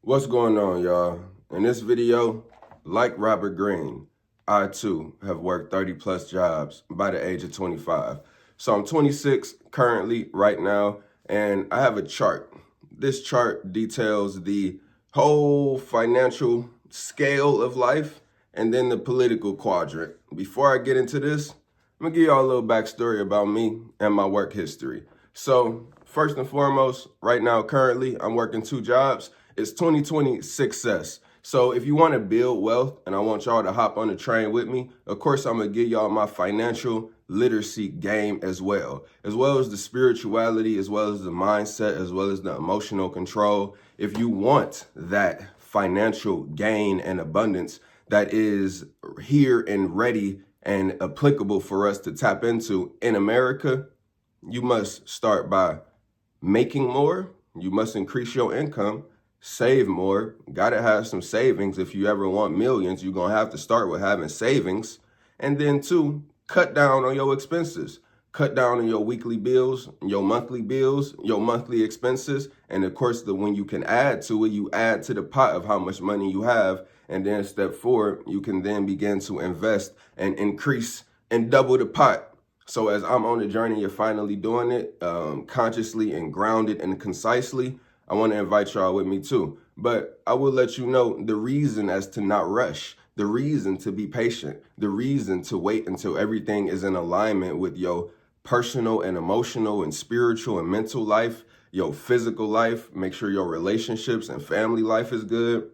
What's going on, y'all? In this video, like Robert Greene, I too have worked 30 plus jobs by the age of 25. So I'm 26 currently right now, and I have a chart. This chart details the whole financial scale of life and then the political quadrant. Before I get into this, I'm gonna give y'all a little backstory about me and my work history. So first and foremost, right now, currently, I'm working 2 jobs. It's 2020 success. So if you want to build wealth and I want y'all to hop on the train with me, of course, I'm going to give y'all my financial literacy game as well as the spirituality, as well as the mindset, as well as the emotional control. If you want that financial gain and abundance that is here and ready and applicable for us to tap into in America, you must start by making more. You must increase your income, save more. Gotta have some savings. If you ever want millions, you're gonna have to start with having savings. And then 2, cut down on your expenses. Cut down on your weekly bills, your monthly expenses. And of course, when you can add to it, you add to the pot of how much money you have. And then step 4, you can then begin to invest and increase and double the pot. So as I'm on the journey of finally doing it consciously and grounded and concisely, I want to invite y'all with me too. But I will let you know the reason as to not rush, the reason to be patient, the reason to wait until everything is in alignment with your personal and emotional and spiritual and mental life, your physical life. Make sure your relationships and family life is good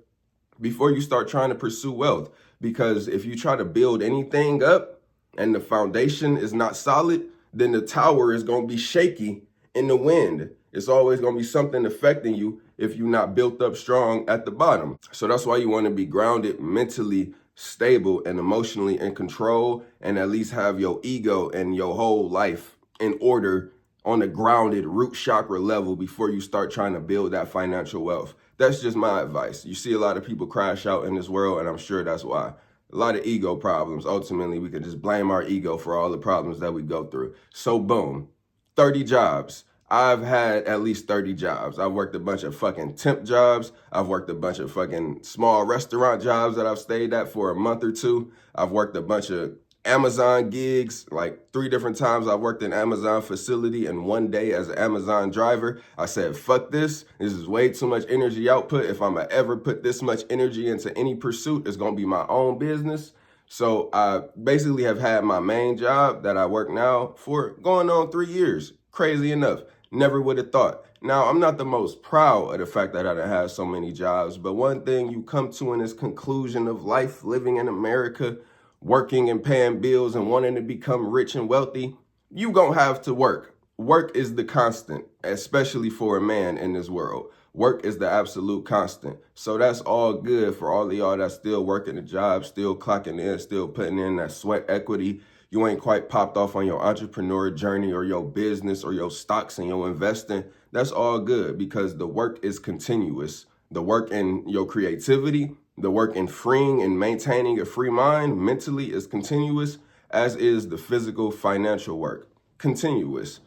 before you start trying to pursue wealth. Because if you try to build anything up and the foundation is not solid, then the tower is going to be shaky in the wind. It's always going to be something affecting you if you're not built up strong at the bottom. So that's why you want to be grounded, mentally stable, and emotionally in control, and at least have your ego and your whole life in order on a grounded root chakra level before you start trying to build that financial wealth. That's just my advice. You see a lot of people crash out in this world, and I'm sure that's why. A lot of ego problems. Ultimately, we can just blame our ego for all the problems that we go through. So boom, 30 jobs. I've had at least 30 jobs. I've worked a bunch of fucking temp jobs. I've worked a bunch of fucking small restaurant jobs that I've stayed at for a month or 2. I've worked a bunch of Amazon gigs, like 3 different times I worked in Amazon facility, and 1 day as an Amazon driver. I said, fuck this. This is way too much energy output. If I'm gonna ever put this much energy into any pursuit, it's gonna be my own business. So I basically have had my main job that I work now for going on 3 years. Crazy enough. Never would have thought. Now, I'm not the most proud of the fact that I done had so many jobs, but one thing you come to in this conclusion of life, living in America, working and paying bills and wanting to become rich and wealthy, you gonna have to work. Work is the constant, especially for a man in this world. Work is the absolute constant. So that's all good for all of y'all that's still working a job, still clocking in, still putting in that sweat equity. You ain't quite popped off on your entrepreneur journey or your business or your stocks and your investing. That's all good because the work is continuous. The work in your creativity, the work in freeing and maintaining a free mind mentally is continuous, as is the physical financial work. Continuous.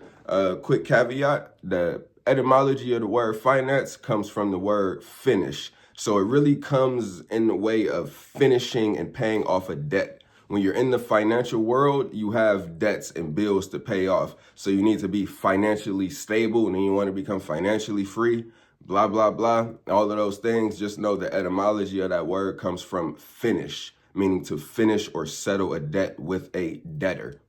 Quick caveat, the etymology of the word finance comes from the word finish. So it really comes in the way of finishing and paying off a debt. When you're in the financial world, you have debts and bills to pay off. So you need to be financially stable, and then you want to become financially free, blah, blah, blah. All of those things, just know the etymology of that word comes from finish, meaning to finish or settle a debt with a debtor.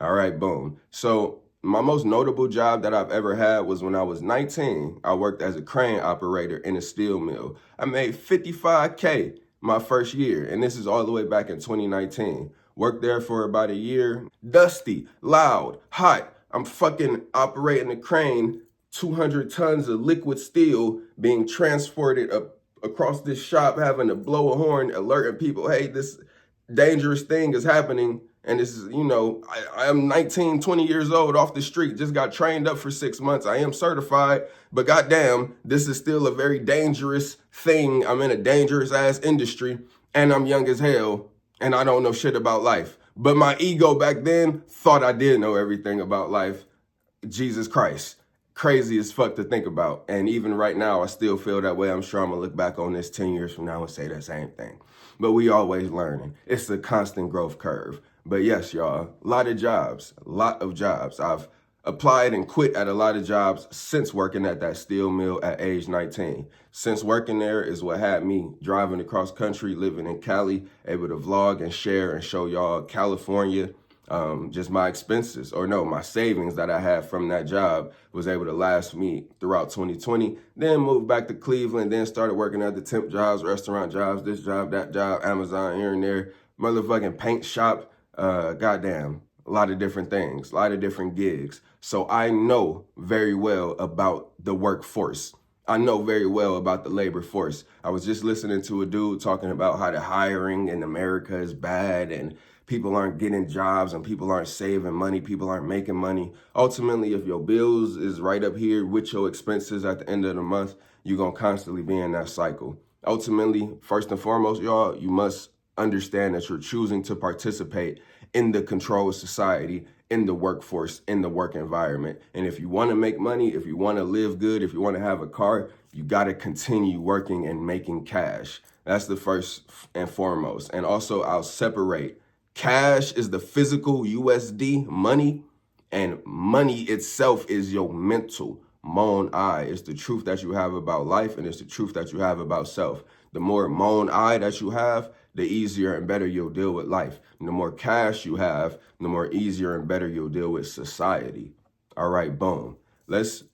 All right, boom. So my most notable job that I've ever had was when I was 19. I worked as a crane operator in a steel mill. I made $55K my first year, and this is all the way back in 2019. Worked there for about a year. Dusty, loud, hot. I'm fucking operating a crane, 200 tons of liquid steel being transported up across this shop, having to blow a horn, alerting people, hey, this dangerous thing is happening. And this is, I am 19, 20 years old off the street, just got trained up for 6 months. I am certified, but goddamn, this is still a very dangerous thing. I'm in a dangerous ass industry and I'm young as hell and I don't know shit about life. But my ego back then thought I did know everything about life. Jesus Christ. crazy as fuck to think about. And even right now, I still feel that way. I'm sure I'm gonna look back on this 10 years from now and say the same thing. But we always learning. It's a constant growth curve. But yes, y'all, a lot of jobs. I've applied and quit at a lot of jobs since working at that steel mill at age 19. Since working there is what had me driving across country, living in Cali, able to vlog and share and show y'all California. Just my expenses, or no, my savings that I had from that job was able to last me throughout 2020. Then moved back to Cleveland, then started working at the temp jobs, restaurant jobs, this job, that job, Amazon here and there, motherfucking paint shop, goddamn, a lot of different things, a lot of different gigs. So I know very well about the workforce. I know very well about the labor force. I was just listening to a dude talking about how the hiring in America is bad and people aren't getting jobs and people aren't saving money, people aren't making money. Ultimately, if your bills is right up here with your expenses at the end of the month, you're gonna constantly be in that cycle. Ultimately, first and foremost, y'all, you must understand that you're choosing to participate in the controlled society, in the workforce, in the work environment. And if you wanna make money, if you wanna live good, if you wanna have a car, you gotta continue working and making cash. That's the first and foremost. And also, I'll separate. Cash is the physical USD money, and money itself is your mental mon I. It's the truth that you have about life, and it's the truth that you have about self. The more mon I that you have, the easier and better you'll deal with life. And the more cash you have, the more easier and better you'll deal with society. All right, boom. Let's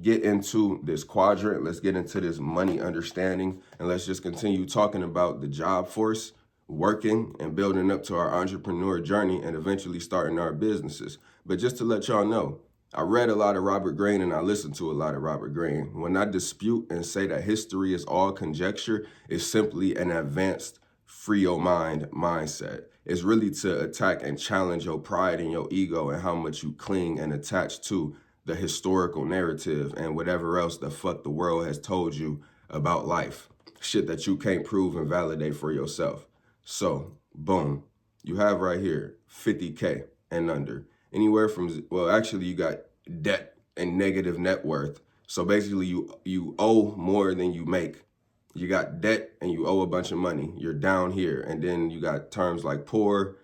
get into this quadrant. Let's get into this money understanding, and let's just continue talking about the job force, working and building up to our entrepreneur journey and eventually starting our businesses. But just to let y'all know, I read a lot of Robert Greene and I listened to a lot of Robert Greene. When I dispute and say that history is all conjecture, it's simply an advanced free your mind mindset. It's really to attack and challenge your pride and your ego and how much you cling and attach to the historical narrative and whatever else the fuck the world has told you about life. Shit that you can't prove and validate for yourself. So, boom, you have right here 50K and under. Anywhere from, well, actually you got debt and negative net worth. So basically you owe more than you make. You got debt and you owe a bunch of money. You're down here. And then you got terms like poor,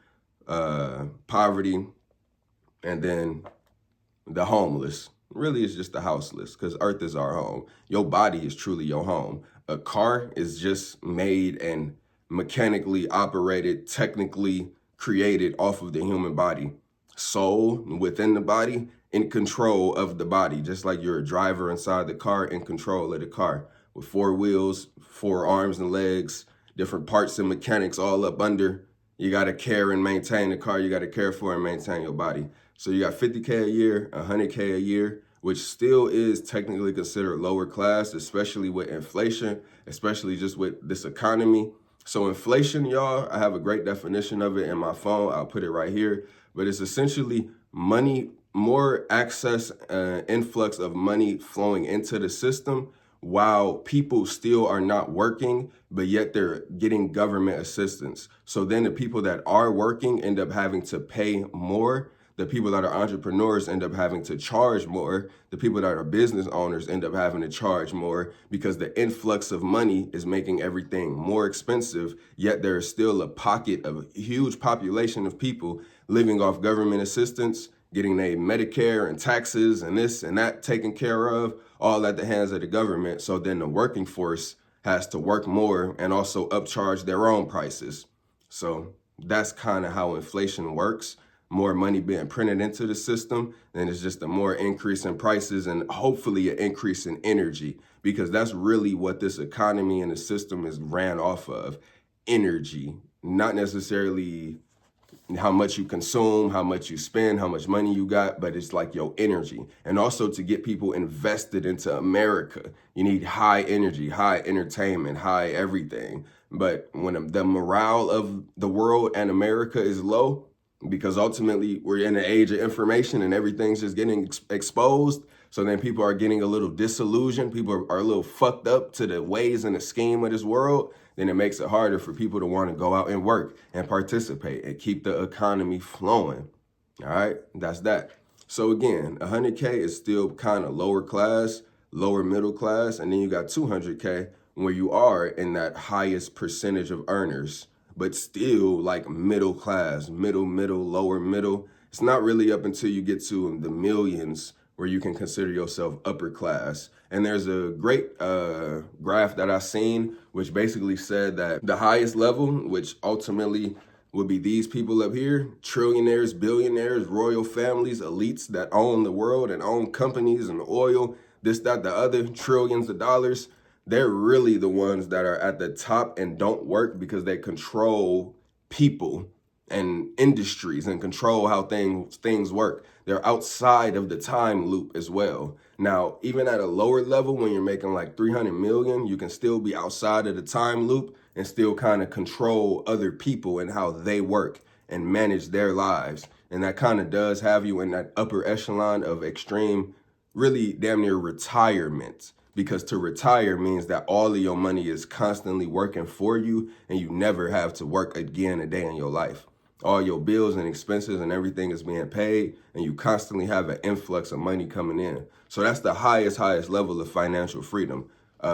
poverty, and then the homeless. Really, it's just the houseless, because earth is our home. Your body is truly your home. A car is just made and mechanically operated, technically created off of the human body. Soul within the body, in control of the body, just like you're a driver inside the car, in control of the car, with 4 wheels, 4 arms and legs, different parts and mechanics all up under. You got to care and maintain the car. You got to care for and maintain your body. So you got 50K a year, 100K a year, which still is technically considered lower class, especially with inflation, especially just with this economy. So inflation, y'all, I have a great definition of it in my phone. I'll put it right here. But it's essentially money, more access, influx of money flowing into the system while people still are not working, but yet they're getting government assistance. So then the people that are working end up having to pay more. The people that are entrepreneurs end up having to charge more. The people that are business owners end up having to charge more because the influx of money is making everything more expensive, yet there is still a pocket of a huge population of people living off government assistance, getting their Medicare and taxes and this and that taken care of, all at the hands of the government. So then the working force has to work more and also upcharge their own prices. So that's kind of how inflation works. More money being printed into the system, and it's just a more increase in prices and hopefully an increase in energy, because that's really what this economy and the system is ran off of. Energy, not necessarily how much you consume, how much you spend, how much money you got, but it's like your energy. And also to get people invested into America, you need high energy, high entertainment, high everything. But when the morale of the world and America is low, because ultimately we're in an age of information and everything's just getting exposed. So then people are getting a little disillusioned. People are a little fucked up to the ways and the scheme of this world. Then it makes it harder for people to want to go out and work and participate and keep the economy flowing. All right, that's that. So again, 100K is still kind of lower class, lower middle class, and then you got 200K where you are in that highest percentage of earners, but still like middle class, middle, lower middle. It's not really up until you get to the millions where you can consider yourself upper class. And there's a great graph that I seen, which basically said that the highest level, which ultimately would be these people up here, trillionaires, billionaires, royal families, elites that own the world and own companies and oil, this, that, the other, trillions of dollars. They're really the ones that are at the top and don't work because they control people and industries and control how things work. They're outside of the time loop as well. Now, even at a lower level, when you're making like 300 million, you can still be outside of the time loop and still kind of control other people and how they work and manage their lives. And that kind of does have you in that upper echelon of extreme, really damn near retirement. Because to retire means that all of your money is constantly working for you and you never have to work again a day in your life. All your bills and expenses and everything is being paid and you constantly have an influx of money coming in. So that's the highest level of financial freedom.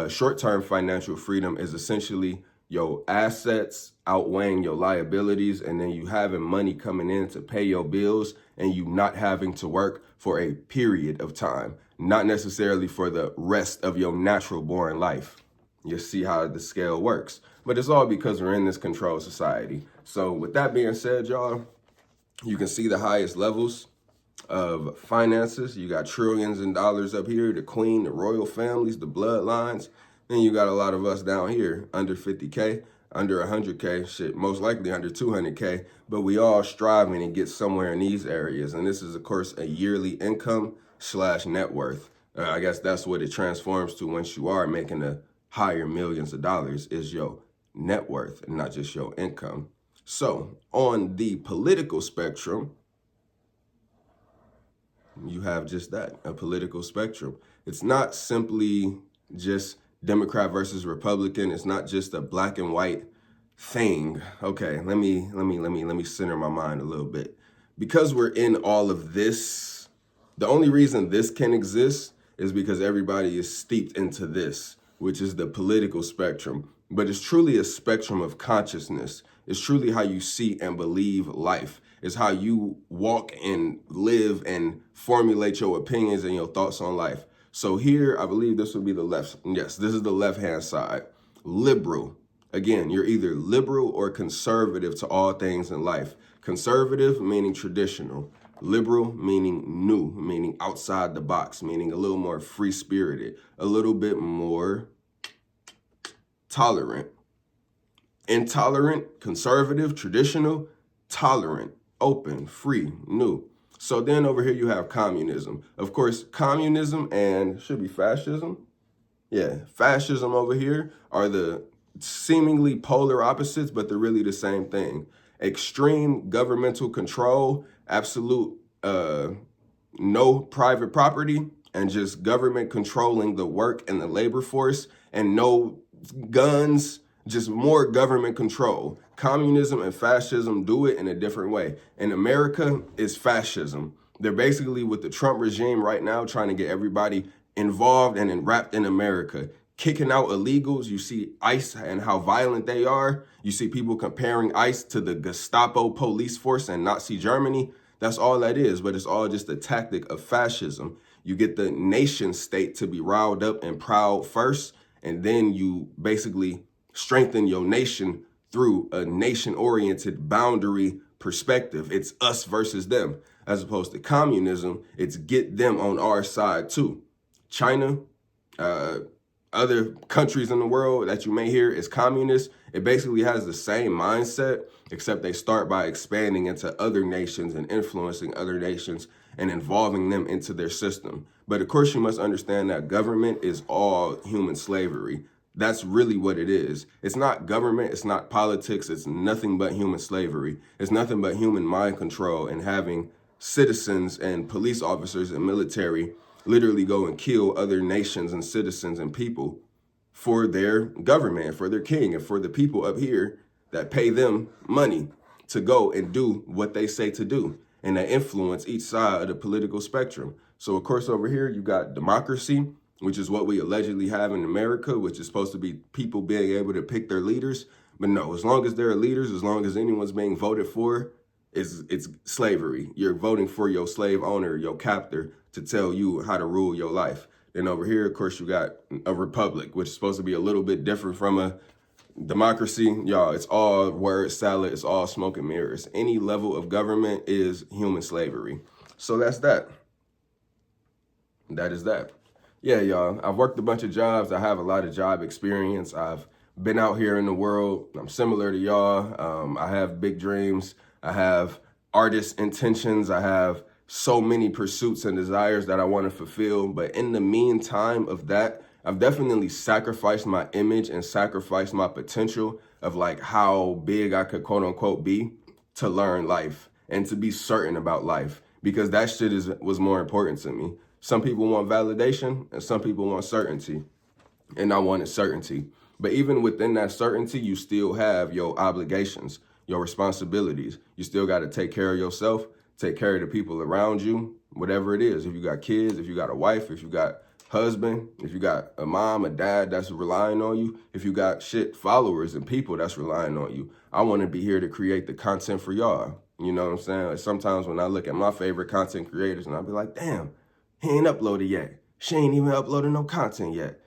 Short-term financial freedom is essentially your assets outweighing your liabilities, and then you having money coming in to pay your bills and you not having to work for a period of time, not necessarily for the rest of your natural born life. You see how the scale works. But it's all because we're in this controlled society. So with that being said, y'all, you can see the highest levels of finances. You got trillions in dollars up here, the queen, the royal families, the bloodlines. Then you got a lot of us down here under 50K, under 100K, shit, most likely under 200K, but we all striving to get somewhere in these areas. And this is, of course, a yearly income / net worth. I guess that's what it transforms to once you are making a higher millions of dollars, is your net worth and not just your income. So on the political spectrum, you have just that, a political spectrum. It's not simply just Democrat versus Republican. It's not just a black and white thing. Okay, let me center my mind a little bit. Because we're in all of this, the only reason this can exist is because everybody is steeped into this, which is the political spectrum. But it's truly a spectrum of consciousness. It's truly how you see and believe life. It's how you walk and live and formulate your opinions and your thoughts on life. So here, I believe this would be the left. Yes, this is the left-hand side. Liberal. Again, you're either liberal or conservative to all things in life. Conservative meaning traditional. Liberal meaning new, meaning outside the box, meaning a little more free-spirited, a little bit more tolerant. Intolerant, conservative, traditional, tolerant, open, free, new. So then over here you have communism. Of course, communism and should be fascism. Yeah, fascism over here are the seemingly polar opposites, but they're really the same thing. Extreme governmental control, absolute no private property, and just government controlling the work and the labor force, and no guns, just more government control. Communism and fascism do it in a different way. In America, is fascism. They're basically with the Trump regime right now trying to get everybody involved and enwrapped in America. Kicking out illegals. You see ICE and how violent they are. You see people comparing ICE to the Gestapo police force in Nazi Germany. That's all that is, but it's all just a tactic of fascism. You get the nation state to be riled up and proud first, and then you basically strengthen your nation through a nation-oriented boundary perspective. It's us versus them. As opposed to communism, it's get them on our side too. China, other countries in the world that you may hear is communist, it basically has the same mindset, except they start by expanding into other nations and influencing other nations and involving them into their system. But of course, you must understand that government is all human slavery. That's really what it is. It's not government, it's not politics, it's nothing but human slavery. It's nothing but human mind control and having citizens and police officers and military literally go and kill other nations and citizens and people for their government, for their king, and for the people up here that pay them money to go and do what they say to do. and they influence each side of the political spectrum. So of course over here you got democracy, which is what we allegedly have in America, which is supposed to be people being able to pick their leaders. But no, as long as there are leaders, as long as anyone's being voted for, it's slavery. You're voting for your slave owner, your captor, to tell you how to rule your life. Then over here, of course, you got a republic, which is supposed to be a little bit different from a democracy. Y'all, it's all word salad. It's all smoke and mirrors. Any level of government is human slavery. So that's that. That is that. Yeah, y'all, I've worked a bunch of jobs. I have a lot of job experience. I've been out here in the world. I'm similar to y'all. I have big dreams. I have artist intentions. I have so many pursuits and desires that I want to fulfill. But in the meantime of that, I've definitely sacrificed my image and sacrificed my potential of like how big I could quote unquote be to learn life and to be certain about life, because that shit was more important to me. Some people want validation and some people want certainty, and I wanted certainty. But even within that certainty, you still have your obligations, your responsibilities. You still got to take care of yourself, take care of the people around you, whatever it is. If you got kids, if you got a wife, if you got husband, if you got a mom, a dad that's relying on you, if you got followers and people that's relying on you, I want to be here to create the content for y'all. You know what I'm saying? Like sometimes when I look at my favorite content creators and I'll be like, damn, he ain't uploaded yet. She ain't even uploaded no content yet.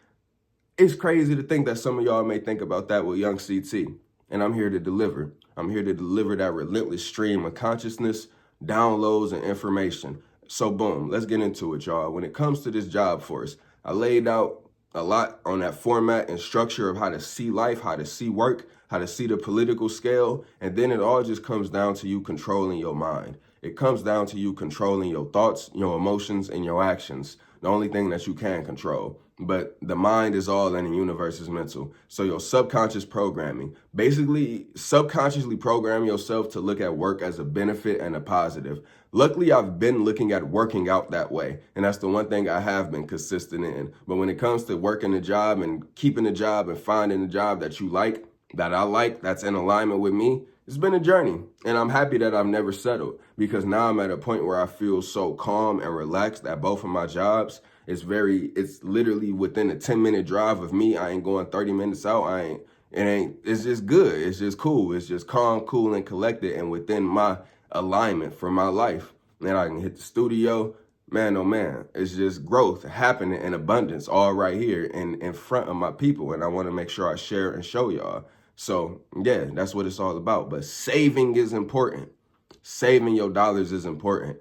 It's crazy to think that some of y'all may think about that with young CT. And I'm here to deliver. I'm here to deliver that relentless stream of consciousness, downloads, and information. So boom, let's get into it, y'all. When it comes to this job force, I laid out a lot on that format and structure of how to see life, how to see work, how to see the political scale. And then it all just comes down to you controlling your mind. It comes down to you controlling your thoughts, your emotions, and your actions. The only thing that you can control. But the mind is all and the universe is mental. So your subconscious programming, basically subconsciously program yourself to look at work as a benefit and a positive. Luckily, I've been looking at working out that way. And that's the one thing I have been consistent in. But when it comes to working a job and keeping a job and finding a job that you like, that I like, that's in alignment with me, it's been a journey. And I'm happy that I've never settled, because now I'm at a point where I feel so calm and relaxed at both of my jobs. It's literally within a 10-minute drive of me. I ain't going 30 minutes out. It's just good. It's just cool. It's just calm, cool, and collected and within my alignment for my life. And I can hit the studio. Man, oh man, it's just growth happening in abundance all right here in front of my people. And I want to make sure I share and show y'all. So yeah, that's what it's all about. But saving is important. Saving your dollars is important.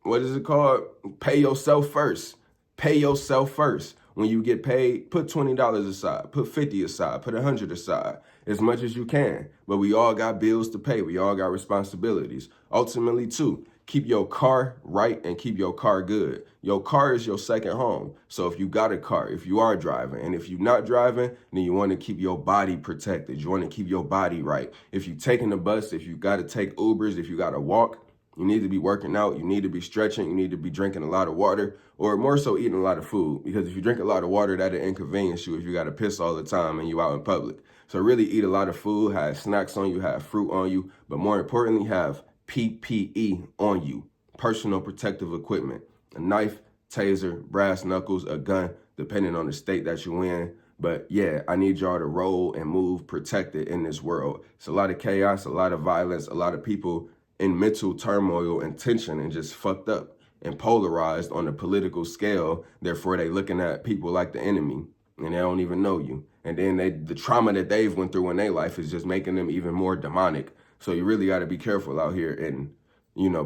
What is it called? Pay yourself first. Pay yourself first. When you get paid, put $20 aside, put 50 aside, put 100 aside, as much as you can. But we all got bills to pay. We all got responsibilities. Ultimately, too, keep your car right and keep your car good. Your car is your second home. So if you got a car, if you are driving, and if you're not driving, then you want to keep your body protected. You want to keep your body right. If you're taking the bus, if you got to take Ubers, if you got to walk, you need to be working out, you need to be stretching, you need to be drinking a lot of water, or more so eating a lot of food. Because if you drink a lot of water, that'll inconvenience you if you got to piss all the time and you out in public. So really eat a lot of food, have snacks on you, have fruit on you, but more importantly, have PPE on you, personal protective equipment, a knife, taser, brass knuckles, a gun, depending on the state that you're in. But yeah, I need y'all to roll and move protected in this world. It's a lot of chaos, a lot of violence, a lot of people in mental turmoil and tension and just fucked up and polarized on the political scale. Therefore, they looking at people like the enemy and they don't even know you. And then the trauma that they've went through in their life is just making them even more demonic. So you really got to be careful out here and,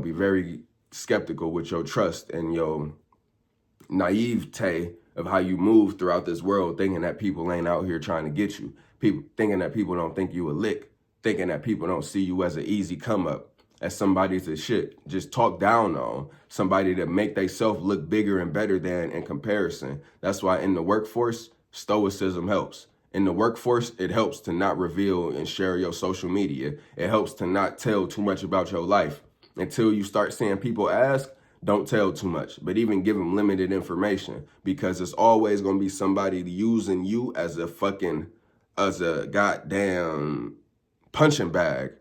be very skeptical with your trust and your naivete of how you move throughout this world, thinking that people ain't out here trying to get you. People thinking that people don't think you a lick, thinking that people don't see you as an easy come up, as somebody to just talk down on, somebody to make themselves look bigger and better than in comparison. That's why in the workforce, stoicism helps. In the workforce, it helps to not reveal and share your social media. It helps to not tell too much about your life. Until you start seeing people ask, don't tell too much, but even give them limited information, because it's always going to be somebody using you as a goddamn punching bag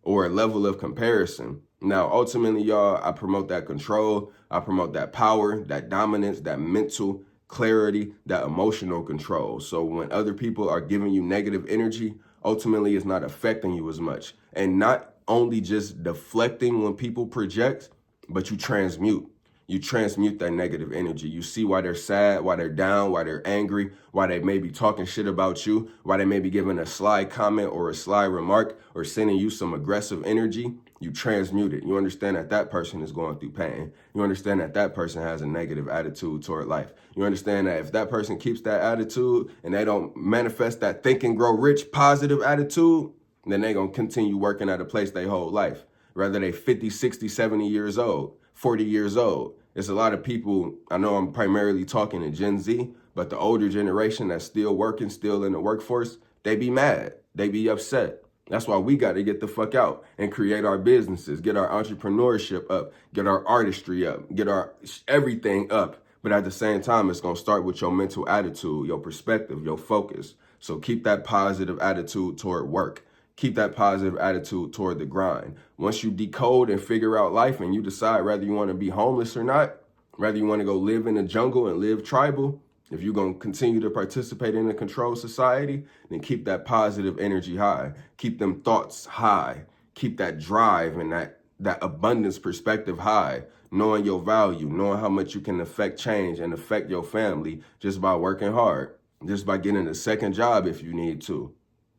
or a level of comparison. Now, ultimately, y'all, I promote that control. I promote that power, that dominance, that mental clarity, that emotional control. So when other people are giving you negative energy, ultimately it's not affecting you as much. And not only just deflecting when people project, but you transmute. You transmute that negative energy. You see why they're sad, why they're down, why they're angry, why they may be talking shit about you, why they may be giving a sly comment or a sly remark or sending you some aggressive energy. You transmute it. You understand that that person is going through pain. You understand that that person has a negative attitude toward life. You understand that if that person keeps that attitude and they don't manifest that think and grow rich positive attitude, then they're going to continue working at a place their whole life. Whether they 50, 60, 70 years old, 40 years old. There's a lot of people, I know I'm primarily talking to Gen Z, but the older generation that's still working, still in the workforce, they be mad. They be upset. That's why we got to get the fuck out and create our businesses, get our entrepreneurship up, get our artistry up, get our everything up. But at the same time, it's going to start with your mental attitude, your perspective, your focus. So keep that positive attitude toward work. Keep that positive attitude toward the grind. Once you decode and figure out life and you decide whether you want to be homeless or not, whether you want to go live in the jungle and live tribal, if you're going to continue to participate in a controlled society, then keep that positive energy high. Keep them thoughts high. Keep that drive and that abundance perspective high. Knowing your value, knowing how much you can affect change and affect your family just by working hard, just by getting a second job if you need to.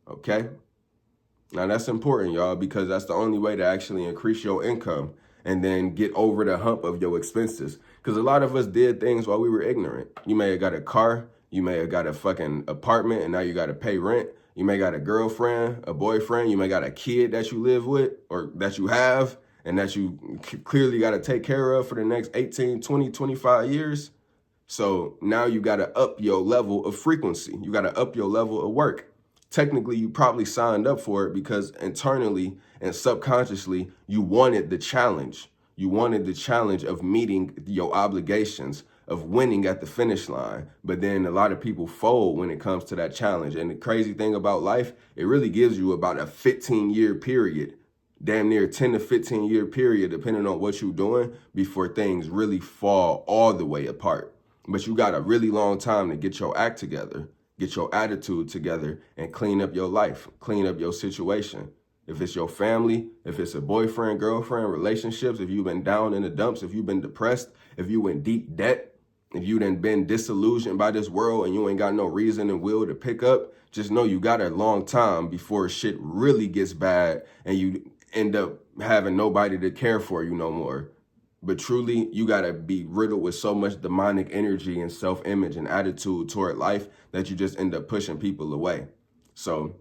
Okay? Now that's important, y'all, because that's the only way to actually increase your income and then get over the hump of your expenses. Because a lot of us did things while we were ignorant. You may have got a car, you may have got a fucking apartment, and now you got to pay rent. You may got a girlfriend, a boyfriend, you may got a kid that you live with or that you have and that you clearly got to take care of for the next 18, 20, 25 years. So now you got to up your level of frequency. You got to up your level of work. Technically, you probably signed up for it because internally and subconsciously, you wanted the challenge. You wanted the challenge of meeting your obligations, of winning at the finish line. But then a lot of people fold when it comes to that challenge. And the crazy thing about life, it really gives you about a 15-year period, damn near 10 to 15-year period, depending on what you're doing, before things really fall all the way apart. But you got a really long time to get your act together, get your attitude together, and clean up your life, clean up your situation. If it's your family, if it's a boyfriend, girlfriend, relationships, if you've been down in the dumps, if you've been depressed, if you in deep debt, if you done been disillusioned by this world and you ain't got no reason and will to pick up, just know you got a long time before shit really gets bad and you end up having nobody to care for you no more. But truly, you got to be riddled with so much demonic energy and self-image and attitude toward life that you just end up pushing people away. So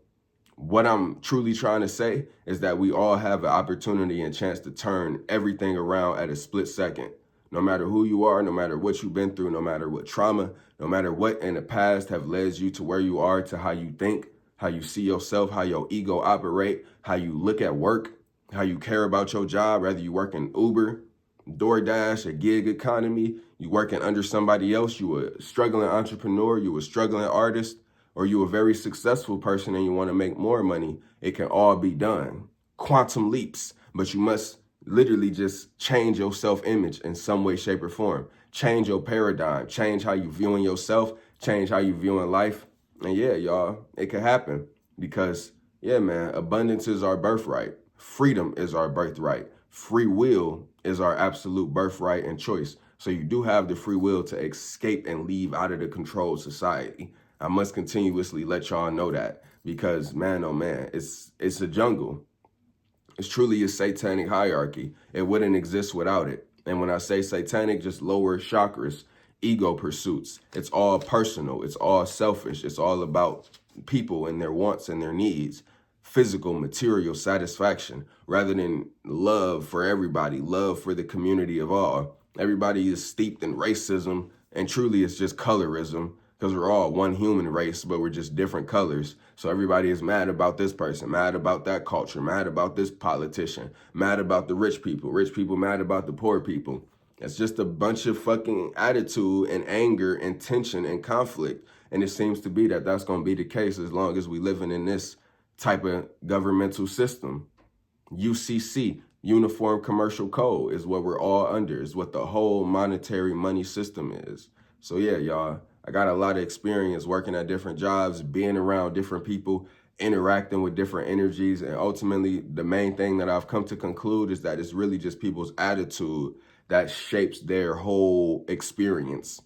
what I'm truly trying to say is that we all have an opportunity and chance to turn everything around at a split second. No matter who you are, no matter what you've been through, no matter what trauma, no matter what in the past have led you to where you are, to how you think, how you see yourself, how your ego operate, how you look at work, how you care about your job, whether you work in Uber, DoorDash, a gig economy, you working under somebody else, you a struggling entrepreneur, you a struggling artist, or you a very successful person and you want to make more money, it can all be done. Quantum leaps, but you must literally just change your self-image in some way, shape, or form. Change your paradigm, change how you viewing yourself, change how you viewing life. And yeah, y'all, it can happen because, yeah, man, abundance is our birthright. Freedom is our birthright. Free will is our absolute birthright and choice. So you do have the free will to escape and leave out of the controlled society. I must continuously let y'all know that because, man, oh man, it's a jungle. It's truly a satanic hierarchy. It wouldn't exist without it. And when I say satanic, just lower chakras, ego pursuits. It's all personal. It's all selfish. It's all about people and their wants and their needs. Physical, material satisfaction rather than love for everybody, love for the community of all. Everybody is steeped in racism, and truly it's just colorism because we're all one human race, but we're just different colors. So everybody is mad about this person, mad about that culture, mad about this politician, mad about the rich people mad about the poor people. It's just a bunch of fucking attitude and anger and tension and conflict. And it seems to be that that's going to be the case as long as we living in this type of governmental system. UCC, Uniform commercial code is what we're all under, is what the whole monetary money system is. So yeah, y'all, I got a lot of experience working at different jobs, being around different people, interacting with different energies. And ultimately, the main thing that I've come to conclude is that it's really just people's attitude that shapes their whole experience.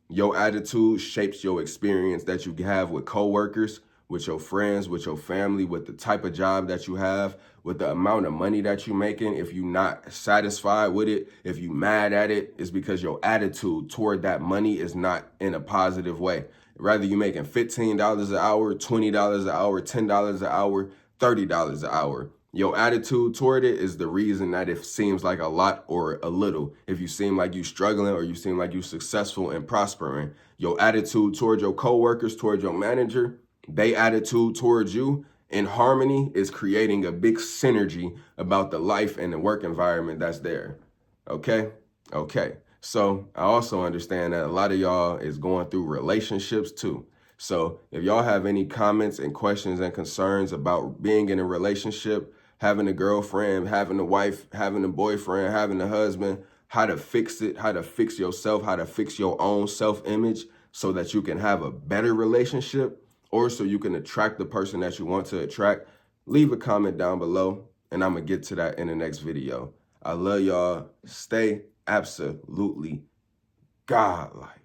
Your attitude shapes your experience that you have with coworkers, with your friends, with your family, with the type of job that you have, with the amount of money that you're making. If you're not satisfied with it, if you're mad at it, it's because your attitude toward that money is not in a positive way. Rather you making $15 an hour, $20 an hour, $10 an hour, $30 an hour. Your attitude toward it is the reason that it seems like a lot or a little. If you seem like you're struggling or you seem like you're successful and prospering, your attitude toward your coworkers, toward your manager, their attitude towards you in harmony is creating a big synergy about the life and the work environment that's there. Okay? Okay. So I also understand that a lot of y'all is going through relationships too. So if y'all have any comments and questions and concerns about being in a relationship, having a girlfriend, having a wife, having a boyfriend, having a husband, how to fix it, how to fix yourself, how to fix your own self-image so that you can have a better relationship or so you can attract the person that you want to attract, leave a comment down below and I'm going to get to that in the next video. I love y'all. Stay absolutely godlike.